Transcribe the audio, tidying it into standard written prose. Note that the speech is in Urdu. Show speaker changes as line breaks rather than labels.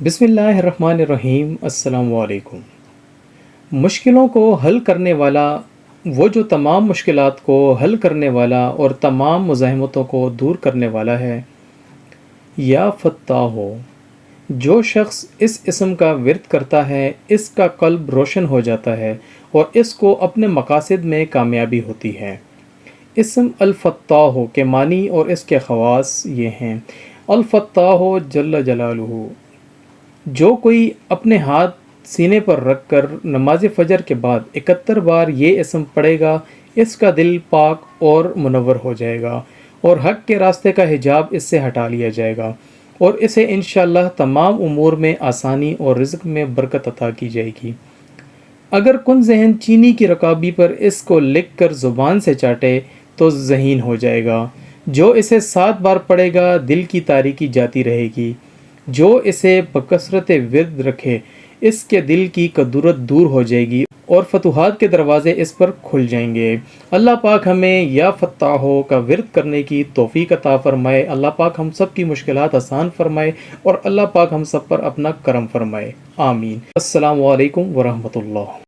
بسم اللہ الرحمن الرحیم۔ السلام علیکم۔ مشکلوں کو حل کرنے والا، وہ جو تمام مشکلات کو حل کرنے والا اور تمام مزاحمتوں کو دور کرنے والا ہے۔ یا فتاح ہو، جو شخص اس اسم کا ورد کرتا ہے اس کا قلب روشن ہو جاتا ہے اور اس کو اپنے مقاصد میں کامیابی ہوتی ہے۔ اسم الفتاح کے معنی اور اس کے خواص یہ ہیں۔ الفتاح جل جلالہ، جو کوئی اپنے ہاتھ سینے پر رکھ کر نماز فجر کے بعد 71 بار یہ اسم پڑھے گا، اس کا دل پاک اور منور ہو جائے گا اور حق کے راستے کا حجاب اس سے ہٹا لیا جائے گا اور اسے انشاءاللہ تمام امور میں آسانی اور رزق میں برکت عطا کی جائے گی۔ اگر کن ذہن چینی کی رکابی پر اس کو لکھ کر زبان سے چاٹے تو ذہین ہو جائے گا۔ جو اسے 7 بار پڑھے گا دل کی تاریکی جاتی رہے گی۔ جو اسے بکثرت ورد رکھے اس کے دل کی کدورت دور ہو جائے گی اور فتوحات کے دروازے اس پر کھل جائیں گے۔ اللہ پاک ہمیں یا فتاحوں کا ورد کرنے کی توفیق عطا فرمائے۔ اللہ پاک ہم سب کی مشکلات آسان فرمائے اور اللہ پاک ہم سب پر اپنا کرم فرمائے۔ آمین۔ السلام علیکم ورحمۃ اللہ۔